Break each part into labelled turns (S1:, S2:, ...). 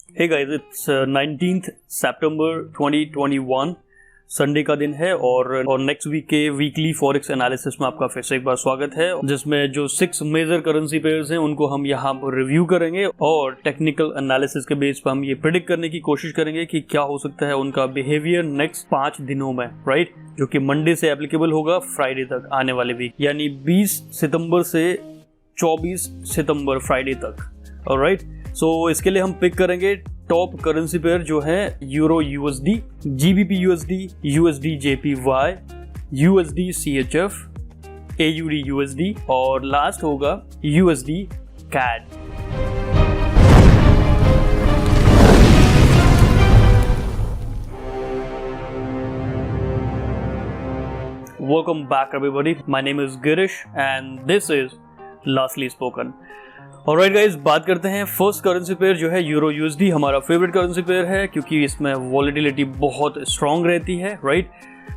S1: Hey guys, it's 19th सितंबर 2021 Sunday का दिन है और नेक्स्ट वीक के वीकली फॉरेक्स एनालिसिस में आपका फिर से एक बार स्वागत है, जिसमें जो 6 मेजर करेंसी पेयर्स हैं उनको हम यहाँ पर रिव्यू करेंगे और टेक्निकल एनालिसिस के बेस पर हम ये प्रेडिक्ट करने की कोशिश करेंगे कि क्या हो सकता है उनका बिहेवियर नेक्स्ट 5 दिनों में, राइट, जो कि मंडे से एप्लीकेबल होगा फ्राइडे तक आने वाले वीक, यानी 20 सितंबर से 24 सितंबर फ्राइडे तक। ऑलराइट, सो इसके लिए हम पिक करेंगे टॉप करेंसी पेयर जो है euro USD, GBP USD, USD JPY, USD CHF, AUD USD और लास्ट होगा USD CAD. Welcome back everybody. My name is Girish and this is Lastly Spoken. Alright guys, बात करते हैं first currency pair जो है euro USD. हमारा favourite currency pair है क्योंकि इसमें वॉलेटिलिटी बहुत स्ट्रांग रहती है, राइट।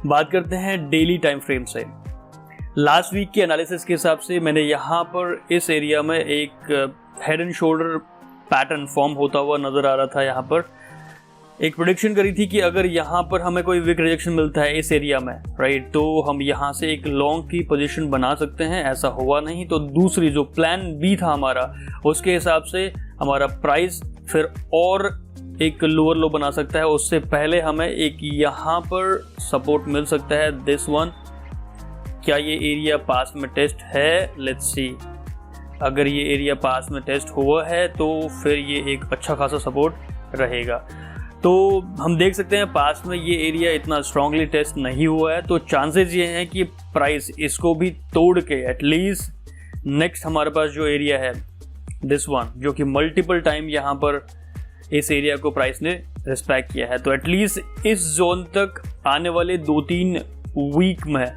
S1: बात करते हैं डेली टाइम फ्रेम से। लास्ट वीक के एनालिसिस के हिसाब से मैंने यहाँ पर इस एरिया में एक head and shoulder pattern form होता हुआ नजर आ रहा था। यहाँ पर एक प्रेडिक्शन करी थी कि अगर यहाँ पर हमें कोई वीक रिजेक्शन मिलता है इस एरिया में, राइट, तो हम यहाँ से एक लॉन्ग की पोजीशन बना सकते हैं। ऐसा हुआ नहीं, तो दूसरी जो प्लान बी था हमारा, उसके हिसाब से हमारा प्राइस फिर और एक लोअर लो बना सकता है। उससे पहले हमें एक यहाँ पर सपोर्ट मिल सकता है, दिस वन। क्या ये एरिया पास में टेस्ट है? Let's see. अगर ये एरिया पास में टेस्ट हुआ है तो फिर ये एक अच्छा खासा सपोर्ट रहेगा। तो हम देख सकते हैं पास में ये एरिया इतना स्ट्रांगली टेस्ट नहीं हुआ है, तो चांसेस ये हैं कि प्राइस इसको भी तोड़ के एटलीस्ट नेक्स्ट हमारे पास जो एरिया है दिस वन, जो कि मल्टीपल टाइम यहाँ पर इस एरिया को प्राइस ने रिस्पेक्ट किया है, तो एटलीस्ट इस जोन तक आने वाले 2-3 वीक में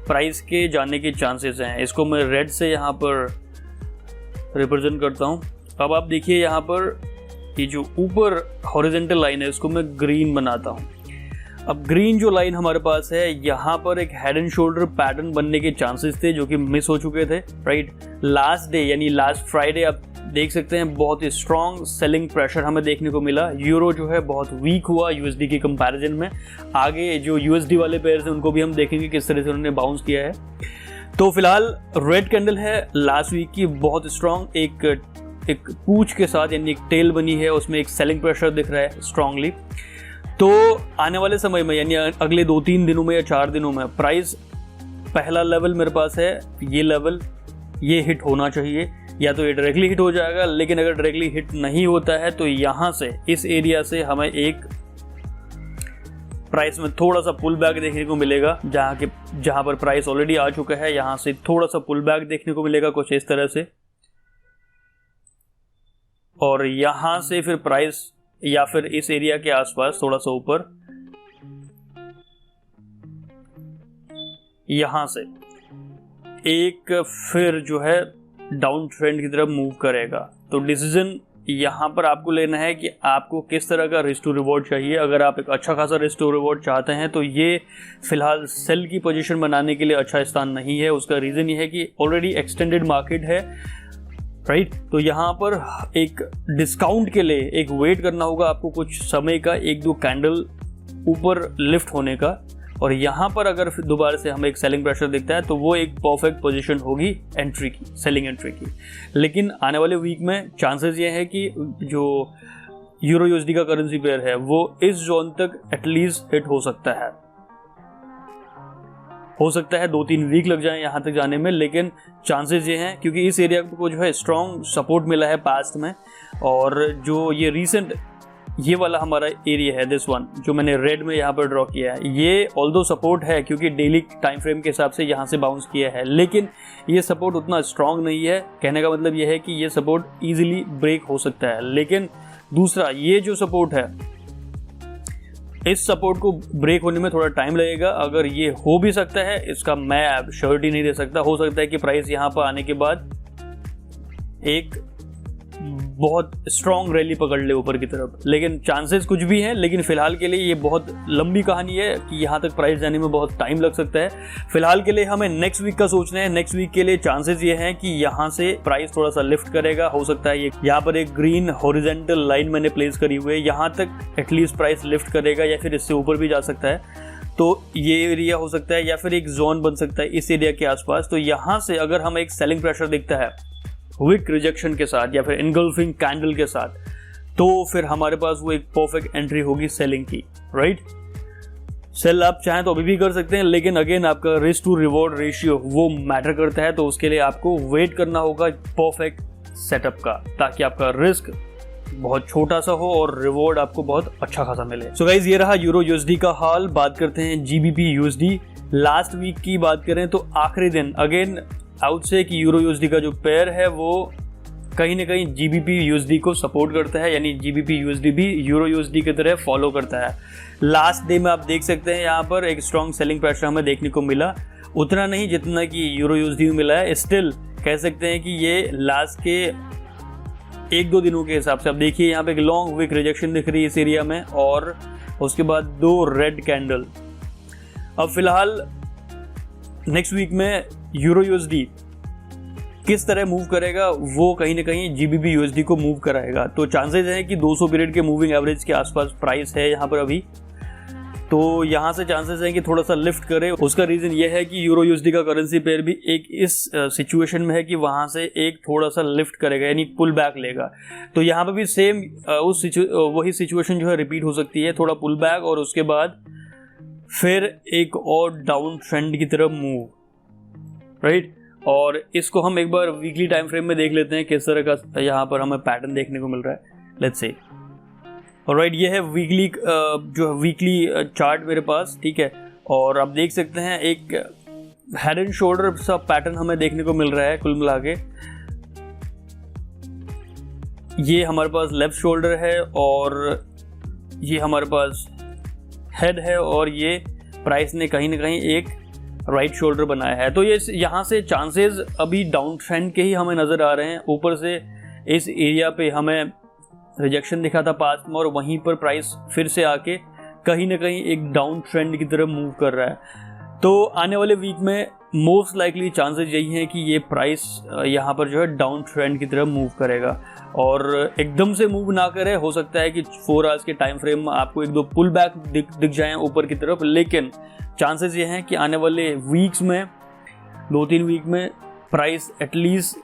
S1: प्राइस के जाने के चांसेस हैं। इसको मैं रेड से यहाँ पर रिप्रेजेंट करता हूँ। अब आप देखिए यहाँ पर ये जो ऊपर हॉरिजॉन्टल लाइन है इसको मैं ग्रीन बनाता हूँ। अब ग्रीन जो लाइन हमारे पास है, यहाँ पर एक हेड एंड शोल्डर पैटर्न बनने के चांसेस थे जो कि मिस हो चुके थे, राइट। लास्ट डे यानी लास्ट फ्राइडे आप देख सकते हैं बहुत ही स्ट्रॉन्ग सेलिंग प्रेशर हमें देखने को मिला। यूरो जो है बहुत वीक हुआ यूएसडी के कंपैरिजन में। आगे जो यूएसडी वाले पेयर्स हैं उनको भी हम देखेंगे किस तरह से उन्होंने बाउंस किया है। तो फिलहाल रेड कैंडल है लास्ट वीक की, बहुत स्ट्रॉन्ग एक पूंछ के साथ, यानी एक टेल बनी है, उसमें एक सेलिंग प्रेशर दिख रहा है स्ट्रांगली। तो आने वाले समय में यानी अगले 2-3 दिनों में या 4 दिनों में प्राइस पहला लेवल मेरे पास है, ये लेवल ये हिट होना चाहिए, या तो ये डायरेक्टली हिट हो जाएगा, लेकिन अगर डायरेक्टली हिट नहीं होता है तो यहाँ से इस एरिया से हमें एक प्राइस में थोड़ा सा पुल बैक देखने को मिलेगा। जहाँ पर प्राइस ऑलरेडी आ चुका है, यहाँ से थोड़ा सा पुल बैक देखने को मिलेगा कुछ इस तरह से, और यहां से फिर प्राइस या फिर इस एरिया के आसपास थोड़ा सा ऊपर यहां से एक फिर जो है डाउन ट्रेंड की तरफ मूव करेगा। तो डिसीजन यहां पर आपको लेना है कि आपको किस तरह का रिस्क टू रिवॉर्ड चाहिए। अगर आप एक अच्छा खासा रिस्क टू रिवॉर्ड चाहते हैं तो ये फिलहाल सेल की पोजीशन बनाने के लिए अच्छा स्थान नहीं है। उसका रीजन ये है कि ऑलरेडी एक्सटेंडेड मार्केट है, राइट। तो यहाँ पर एक डिस्काउंट के लिए एक वेट करना होगा आपको कुछ समय का, 1-2 कैंडल ऊपर लिफ्ट होने का, और यहाँ पर अगर फिर दोबारा से हमें एक सेलिंग प्रेशर दिखता है तो वो एक परफेक्ट पोजीशन होगी एंट्री की, सेलिंग एंट्री की। लेकिन आने वाले वीक में चांसेस ये है कि जो यूरो यूएसडी का करेंसी पेयर है वो इस जोन तक एटलीस्ट हिट हो सकता है। 2-3 वीक लग जाएं यहाँ तक जाने में, लेकिन चांसेस ये हैं क्योंकि इस एरिया को जो है स्ट्रॉन्ग सपोर्ट मिला है पास्ट में, और जो ये रीसेंट ये वाला हमारा एरिया है दिस वन जो मैंने रेड में यहाँ पर ड्रॉ किया है, ये ऑल्दो सपोर्ट है क्योंकि डेली टाइम फ्रेम के हिसाब से यहाँ से बाउंस किया है, लेकिन ये सपोर्ट उतना स्ट्रॉन्ग नहीं है। कहने का मतलब ये है कि ये सपोर्ट ईजिली ब्रेक हो सकता है। लेकिन दूसरा ये जो सपोर्ट है, इस सपोर्ट को ब्रेक होने में थोड़ा टाइम लगेगा। अगर ये हो भी सकता है, इसका मैं अब श्योरिटी नहीं दे सकता। हो सकता है कि प्राइस यहाँ पर आने के बाद एक बहुत स्ट्रॉन्ग रैली पकड़ ले ऊपर की तरफ, लेकिन चांसेस कुछ भी हैं। लेकिन फिलहाल के लिए ये बहुत लंबी कहानी है कि यहाँ तक प्राइस जाने में बहुत टाइम लग सकता है। फिलहाल के लिए हमें नेक्स्ट वीक का सोचना है। नेक्स्ट वीक के लिए चांसेस ये हैं कि यहाँ से प्राइस थोड़ा सा लिफ्ट करेगा, हो सकता है ये यहाँ पर एक ग्रीन हॉरिजॉन्टल लाइन मैंने प्लेस करी हुई है, यहाँ तक एटलीस्ट प्राइस लिफ्ट करेगा या फिर इससे ऊपर भी जा सकता है। तो ये एरिया हो सकता है या फिर एक जोन बन सकता है इस एरिया के आसपास। तो यहाँ से अगर हमें एक सेलिंग प्रेशर दिखता है विक रिजेक्शन के साथ या फिर इनगल्फिंग कैंडल के साथ, तो फिर हमारे पास वो एक परफेक्ट एंट्री होगी सेलिंग की, राइट। सेल आप चाहें तो अभी भी कर सकते हैं, लेकिन अगेन आपका रिस्क टू रिवॉर्ड रेशियो वो मैटर करता है। तो उसके लिए आपको वेट करना होगा परफेक्ट सेटअप का, ताकि आपका रिस्क बहुत छोटा सा हो और रिवॉर्ड आपको बहुत अच्छा खासा मिले। सो गाइज, ये रहा यूरो यूएसडी का हाल। बात करते हैं जीबीपी यूएसडी। लास्ट वीक की बात करें तो आखिरी दिन अगेन आउट से कि यूरो यूएसडी का जो पेयर है वो कहीं ना कहीं जीबीपी यूएसडी को सपोर्ट करता है, यानी जीबीपी यूएसडी भी यूरो यूएसडी की तरह फॉलो करता है। लास्ट डे में आप देख सकते हैं यहाँ पर एक स्ट्रॉन्ग सेलिंग प्रेशर हमें देखने को मिला, उतना नहीं जितना कि यूरो यूएसडी में मिला है। स्टिल कह सकते हैं कि ये लास्ट के 1-2 दिनों के हिसाब से आप देखिए यहाँ पे एक लॉन्ग विक रिजेक्शन दिख रही है इस एरिया में, और उसके बाद 2 रेड कैंडल। अब फिलहाल नेक्स्ट वीक में यूरो यूएसडी किस तरह मूव करेगा वो कहीं ना कहीं जीबीपी यूएसडी को मूव कराएगा। तो चांसेस हैं कि 200 पीरियड के मूविंग एवरेज के आसपास प्राइस है यहाँ पर अभी, तो यहाँ से चांसेस हैं कि थोड़ा सा लिफ्ट करे। उसका रीज़न ये है कि यूरो यूएसडी का करेंसी पेयर भी एक इस सिचुएशन में है कि वहाँ से एक थोड़ा सा लिफ्ट करेगा, यानी पुल बैक लेगा। तो यहाँ पर भी सेम वही सिचुएशन जो है रिपीट हो सकती है, थोड़ा पुल बैक और उसके बाद फिर एक और डाउन ट्रेंड की तरफ मूव, राइट। और इसको हम एक बार वीकली टाइम फ्रेम में देख लेते हैं किस तरह का यहाँ पर हमें पैटर्न देखने को मिल रहा है। लेट्स से ऑलराइट, ये है वीकली जो वीकली चार्ट मेरे पास, ठीक है। और आप देख सकते हैं एक हेड एंड शोल्डर सा पैटर्न हमें देखने को मिल रहा है। कुल मिला के ये हमारे पास लेफ्ट शोल्डर है और ये हमारे पास हेड है, और ये प्राइस ने कहीं ना कहीं एक राइट शोल्डर बनाया है। तो ये यहाँ से चांसेस अभी डाउन ट्रेंड के ही हमें नज़र आ रहे हैं। ऊपर से इस एरिया पे हमें रिजेक्शन दिखा था पास्ट में, और वहीं पर प्राइस फिर से आके कहीं ना कहीं एक डाउन ट्रेंड की तरफ मूव कर रहा है। तो आने वाले वीक में मोस्ट लाइकली चांसेस यही हैं कि ये प्राइस यहाँ पर जो है डाउन ट्रेंड की तरफ मूव करेगा, और एकदम से मूव ना करे। हो सकता है कि 4 आवर्स के टाइम फ्रेम में आपको 1-2 पुल बैक दिख जाएं ऊपर की तरफ, लेकिन चांसेस ये हैं कि आने वाले वीक्स में 2-3 वीक में प्राइस एटलीस्ट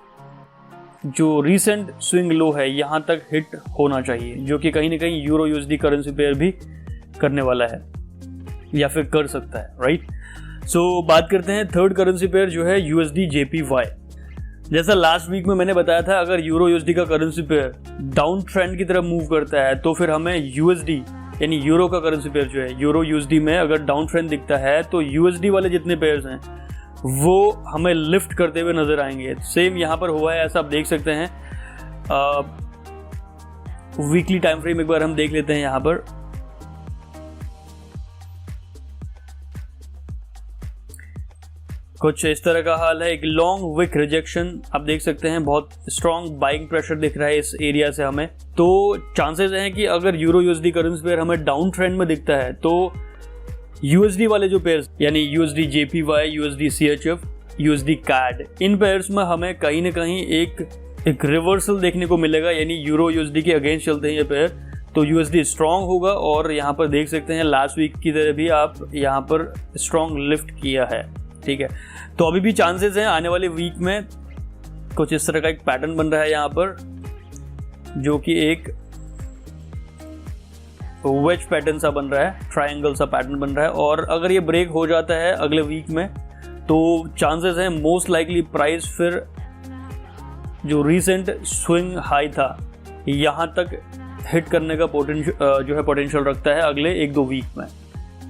S1: जो रीसेंट स्विंग लो है यहाँ तक हिट होना चाहिए, जो कि कहीं ना कहीं यूरो यूएसडी करेंसी पेयर भी करने वाला है या फिर कर सकता है, राइट। सो बात करते हैं थर्ड करेंसी पेयर जो है यूएसडी जेपीवाई। जैसा लास्ट वीक में मैंने बताया था, अगर यूरो यूएसडी का करेंसी पेयर डाउन ट्रेंड की तरफ मूव करता है तो फिर हमें यूएसडी यानी यूरो का करेंसी पेयर जो है यूरो यूएसडी में अगर डाउन ट्रेंड दिखता है तो यूएसडी वाले जितने पेयर्स हैं वो हमें लिफ्ट करते हुए नजर आएंगे। सेम यहाँ पर हुआ है, ऐसा आप देख सकते हैं। वीकली टाइम फ्रेम एक बार हम देख लेते हैं। यहाँ पर कुछ इस तरह का हाल है, एक लॉन्ग विक रिजेक्शन आप देख सकते हैं, बहुत स्ट्रॉन्ग बाइंग प्रेशर दिख रहा है इस एरिया से हमें। तो चांसेस हैं कि अगर यूरो यूएसडी करेंसी पेयर हमें डाउन ट्रेंड में दिखता है तो यूएसडी वाले जो पेयर्स यानी USD JPY, USD CHF, USD CAD, इन पेयर्स में हमें कहीं ना कहीं एक रिवर्सल देखने को मिलेगा, यानी यूरो यूएसडी के अगेंस्ट चलते हैं ये पेयर, तो यूएसडी स्ट्रॉन्ग होगा। और यहाँ पर देख सकते हैं लास्ट वीक की तरह भी आप यहाँ पर स्ट्रॉन्ग लिफ्ट किया है, ठीक है। तो अभी भी चांसेस हैं आने वाले वीक में कुछ इस तरह का एक पैटर्न बन रहा है यहाँ पर, जो कि एक वेज पैटर्न सा बन रहा है, ट्रायंगल सा पैटर्न बन रहा है। और अगर ये ब्रेक हो जाता है अगले वीक में तो चांसेस हैं मोस्ट लाइकली प्राइस फिर जो रीसेंट स्विंग हाई था यहाँ तक हिट करने का पोटेंशियल रखता है अगले 1-2 वीक में,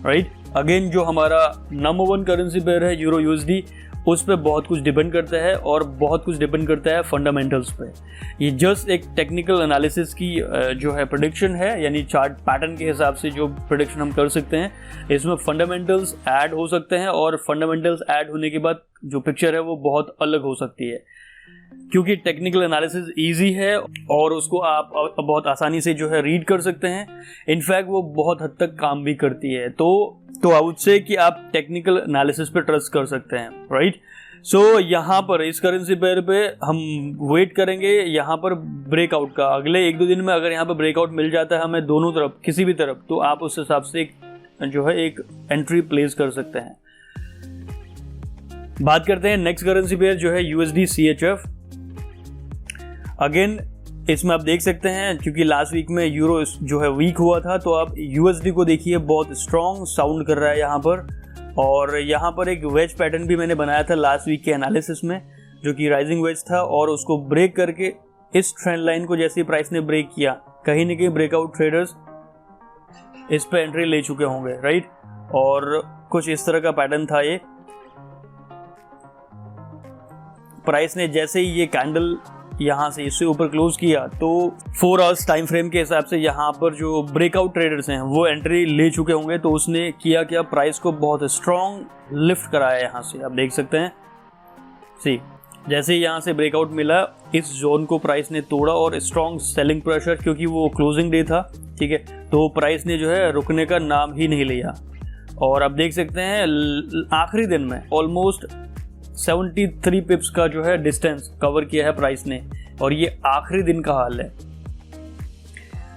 S1: राइट। अगेन जो हमारा नंबर 1 करेंसी पेयर है यूरो यूएसडी, उस पर बहुत कुछ डिपेंड करता है और बहुत कुछ डिपेंड करता है फंडामेंटल्स पे। ये जस्ट एक टेक्निकल एनालिसिस की जो है प्रेडिक्शन है, यानी चार्ट पैटर्न के हिसाब से जो प्रेडिक्शन हम कर सकते हैं। इसमें फंडामेंटल्स ऐड हो सकते हैं और फंडामेंटल्स ऐड होने के बाद जो पिक्चर है वो बहुत अलग हो सकती है। क्योंकि टेक्निकल एनालिसिस इजी है और उसको आप बहुत आसानी से जो है रीड कर सकते हैं। इनफैक्ट वो बहुत हद तक काम भी करती है। तो आई वुड से कि आप टेक्निकल एनालिसिस पे ट्रस्ट कर सकते हैं, राइट। सो यहाँ पर इस करेंसी पेयर पे हम वेट करेंगे यहाँ पर ब्रेकआउट का। अगले 1-2 दिन में अगर यहाँ पर ब्रेकआउट मिल जाता है हमें दोनों तरफ, किसी भी तरफ, तो आप उस हिसाब से जो है एक एंट्री प्लेस कर सकते हैं। बात करते हैं नेक्स्ट करेंसी पेयर जो है USD CHF। अगेन इसमें आप देख सकते हैं क्योंकि लास्ट वीक में यूरो जो है वीक हुआ था, तो आप USD को देखिए बहुत स्ट्रॉन्ग साउंड कर रहा है यहाँ पर। और यहाँ पर एक वेज पैटर्न भी मैंने बनाया था लास्ट वीक के एनालिसिस में, जो कि राइजिंग वेज था, और उसको ब्रेक करके इस ट्रेंड लाइन को जैसे प्राइस ने ब्रेक किया, कहीं ना कहीं ब्रेकआउट ट्रेडर्स इस पे एंट्री ले चुके होंगे, राइट। और कुछ इस तरह का पैटर्न था ये। प्राइस ने जैसे ही ये कैंडल यहाँ से इससे ऊपर क्लोज किया तो 4 आवर्स टाइम फ्रेम के हिसाब से यहाँ पर जो ब्रेकआउट ट्रेडर्स हैं वो एंट्री ले चुके होंगे। तो उसने किया क्या, प्राइस को बहुत स्ट्रॉन्ग लिफ्ट कराया यहाँ से, आप देख सकते हैं। सी जैसे ही यहाँ से ब्रेकआउट मिला, इस जोन को प्राइस ने तोड़ा और स्ट्रॉन्ग सेलिंग प्रेशर, क्योंकि वो क्लोजिंग डे था, ठीक है, तो प्राइस ने जो है रुकने का नाम ही नहीं लिया। और आप देख सकते हैं आखिरी दिन में ऑलमोस्ट 73 पिप्स का जो है डिस्टेंस कवर किया है प्राइस ने, और ये आखिरी दिन का हाल है।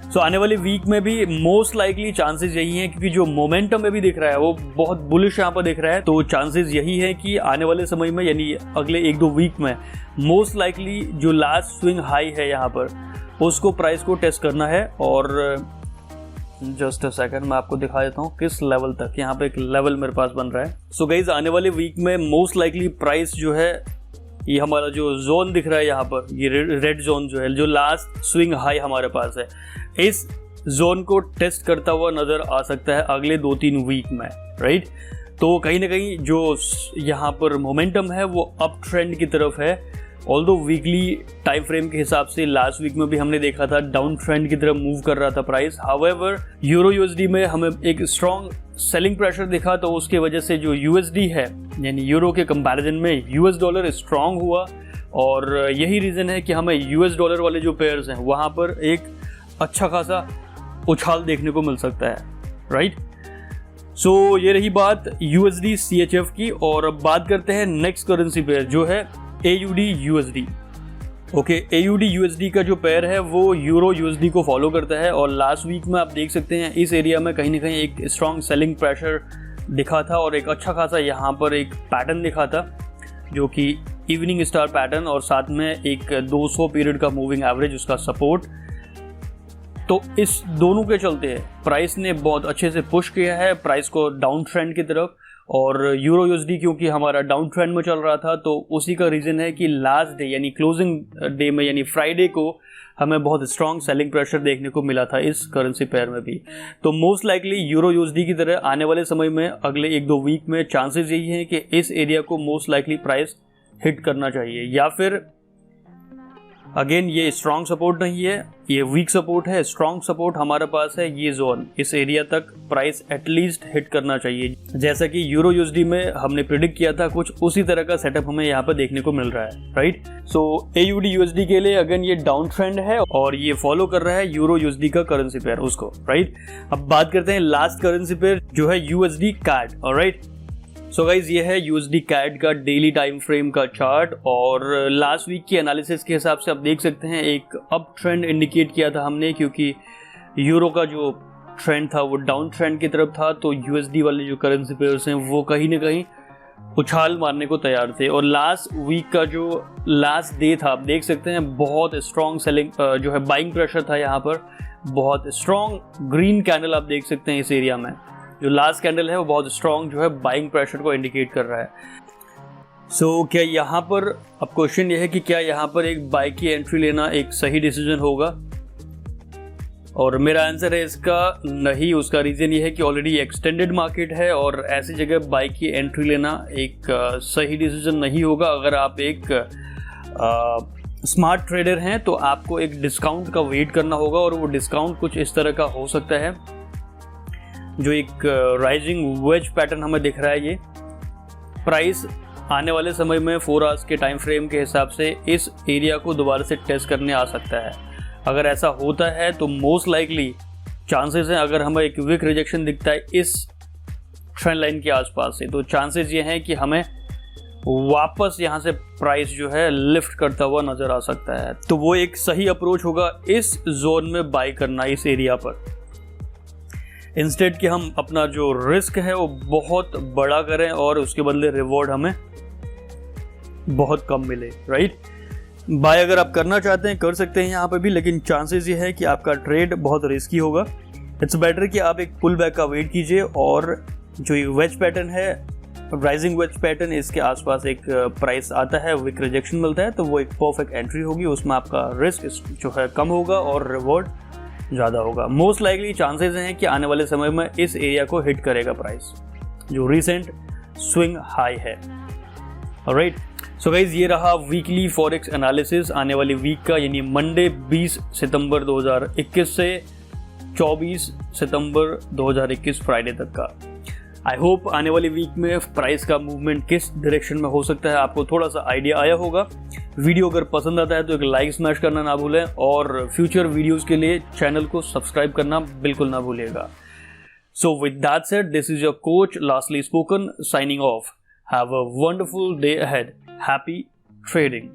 S1: सो आने वाली वीक में भी मोस्ट लाइकली चांसेस यही हैं, क्योंकि जो मोमेंटम में भी दिख रहा है वो बहुत बुलिश यहाँ पर दिख रहा है। तो चांसेस यही है कि आने वाले समय में, यानी अगले 1-2 वीक में, मोस्ट लाइकली जो लास्ट स्विंग हाई है यहाँ पर उसको प्राइस को टेस्ट करना है। और जस्ट अ सेकंड, मैं आपको दिखा देता हूँ किस लेवल तक। यहाँ पे एक लेवल मेरे पास बन रहा है। सो गाइज आने वाले वीक में मोस्ट लाइकली प्राइस जो है, ये हमारा जो जोन दिख रहा है यहाँ पर, ये रेड जोन जो है, जो लास्ट स्विंग हाई हमारे पास है, इस जोन को टेस्ट करता हुआ नजर आ सकता है अगले 2-3 वीक में, राइट। तो कहीं ना कहीं जो यहाँ पर मोमेंटम है वो अप ट्रेंड की तरफ है। ऑल्दो वीकली टाइम फ्रेम के हिसाब से लास्ट वीक में भी हमने देखा था डाउन ट्रेंड की तरफ मूव कर रहा था प्राइस। हाउएवर यूरो USD में हमें एक स्ट्रॉन्ग सेलिंग प्रेशर दिखा, तो उसके वजह से जो USD है, यानी यूरो के कंपैरिजन में US डॉलर स्ट्रॉन्ग हुआ। और यही रीज़न है कि हमें US डॉलर वाले जो पेयर्स हैं वहाँ पर एक अच्छा खासा उछाल देखने को मिल सकता है, राइट। सो ये रही बात USD CHF की। और अब बात करते हैं नेक्स्ट करेंसी पेयर जो है AUD USD। Okay, AUD USD का जो पेयर है वो यूरो USD को फॉलो करता है। और लास्ट वीक में आप देख सकते हैं इस एरिया में कहीं ना कहीं एक स्ट्रॉन्ग सेलिंग प्रेशर दिखा था, और एक अच्छा खासा यहाँ पर एक पैटर्न दिखा था, जो कि इवनिंग स्टार पैटर्न, और साथ में एक 200 पीरियड का मूविंग एवरेज उसका सपोर्ट। तो इस दोनों के चलते प्राइस ने बहुत अच्छे से पुश किया है प्राइस को डाउन ट्रेंड की तरफ। और यूरो USD क्योंकि हमारा डाउन ट्रेंड में चल रहा था, तो उसी का रीज़न है कि लास्ट डे यानी क्लोजिंग डे में, यानी फ्राइडे को, हमें बहुत स्ट्रॉन्ग सेलिंग प्रेशर देखने को मिला था इस करेंसी पेयर में भी। तो मोस्ट लाइकली यूरो USD की तरह आने वाले समय में अगले 1-2 वीक में चांसेस यही हैं कि इस एरिया को मोस्ट लाइकली प्राइस हिट करना चाहिए, या फिर अगेन ये स्ट्रॉन्ग सपोर्ट नहीं है, ये वीक सपोर्ट है। स्ट्रॉन्ग सपोर्ट हमारे पास है ये जोन, इस एरिया तक प्राइस एटलीस्ट हिट करना चाहिए। जैसा कि यूरो USD में हमने प्रिडिक्ट किया था, कुछ उसी तरह का सेटअप हमें यहाँ पर देखने को मिल रहा है, राइट। सो AUD USD के लिए अगेन ये डाउन ट्रेंड है और ये फॉलो कर रहा है यूरो USD का करेंसी पेयर उसको, राइट। अब बात करते हैं लास्ट करेंसी पेयर जो है USD CAD, alright. So guys ये है USD CAD का डेली टाइम फ्रेम का चार्ट। और लास्ट वीक की एनालिसिस के हिसाब से आप देख सकते हैं एक अप ट्रेंड इंडिकेट किया था हमने, क्योंकि यूरो का जो ट्रेंड था वो डाउन ट्रेंड की तरफ था। तो USD वाले जो करेंसी पेयर्स हैं वो कहीं ना कहीं उछाल मारने को तैयार थे। और लास्ट वीक का जो लास्ट डे था आप देख सकते हैं बहुत स्ट्रॉन्ग सेलिंग जो है बाइंग प्रेशर था यहाँ पर। बहुत स्ट्रॉन्ग ग्रीन कैंडल आप देख सकते हैं इस एरिया में, जो लास्ट कैंडल है वो बहुत स्ट्रॉन्ग जो है बाइंग प्रेशर को इंडिकेट कर रहा है। सो क्या यहाँ पर अब क्वेश्चन ये है कि क्या यहाँ पर एक बाई की एंट्री लेना एक सही डिसीजन होगा? और मेरा आंसर है इसका नहीं। उसका रीज़न ये है कि ऑलरेडी एक्सटेंडेड मार्केट है और ऐसी जगह बाई की एंट्री लेना एक सही डिसीजन नहीं होगा। अगर आप एक स्मार्ट ट्रेडर हैं तो आपको एक डिस्काउंट का वेट करना होगा, और वो डिस्काउंट कुछ इस तरह का हो सकता है। जो एक राइजिंग वेज पैटर्न हमें दिख रहा है, ये प्राइस आने वाले समय में 4 आवर्स के टाइम फ्रेम के हिसाब से इस एरिया को दोबारा से टेस्ट करने आ सकता है। अगर ऐसा होता है तो मोस्ट लाइकली चांसेस हैं, अगर हमें एक वीक रिजेक्शन दिखता है इस ट्रेंड लाइन के आसपास से, तो चांसेस ये हैं कि हमें वापस यहाँ से प्राइस जो है लिफ्ट करता हुआ नजर आ सकता है। तो वो एक सही अप्रोच होगा इस जोन में बाय करना, इस एरिया पर, इंस्टेड कि हम अपना जो रिस्क है वो बहुत बड़ा करें और उसके बदले रिवॉर्ड हमें बहुत कम मिले, राइट। बाय अगर आप करना चाहते हैं कर सकते हैं यहाँ पे भी, लेकिन चांसेस ये है कि आपका ट्रेड बहुत रिस्की होगा। इट्स बेटर कि आप एक पुल बैक का वेट कीजिए और जो ये वेज पैटर्न है, राइजिंग वेज पैटर्न, इसके आसपास एक प्राइस आता है, विक रिजेक्शन मिलता है, तो वो एक परफेक्ट एंट्री होगी। उसमें आपका रिस्क जो है कम होगा और रिवॉर्ड ज़्यादा होगा। मोस्ट लाइकली चांसेस हैं कि आने वाले समय में इस एरिया को हिट करेगा प्राइस, जो रिसेंट स्विंग हाई है। ऑलराइट, सो गाइज ये रहा वीकली फॉरेक्स एनालिसिस आने वाली वीक का, यानी मंडे 20 सितंबर 2021 से 24 सितंबर 2021 फ्राइडे तक का। आई होप आने वाली वीक में प्राइस का मूवमेंट किस डायरेक्शन में हो सकता है आपको थोड़ा सा आइडिया आया होगा। वीडियो अगर पसंद आता है तो एक लाइक स्मैश करना ना भूलें और फ्यूचर वीडियोस के लिए चैनल को सब्सक्राइब करना बिल्कुल ना भूलिएगा। So with that said, this is your coach lastly spoken signing off. Have a wonderful day ahead. Happy trading.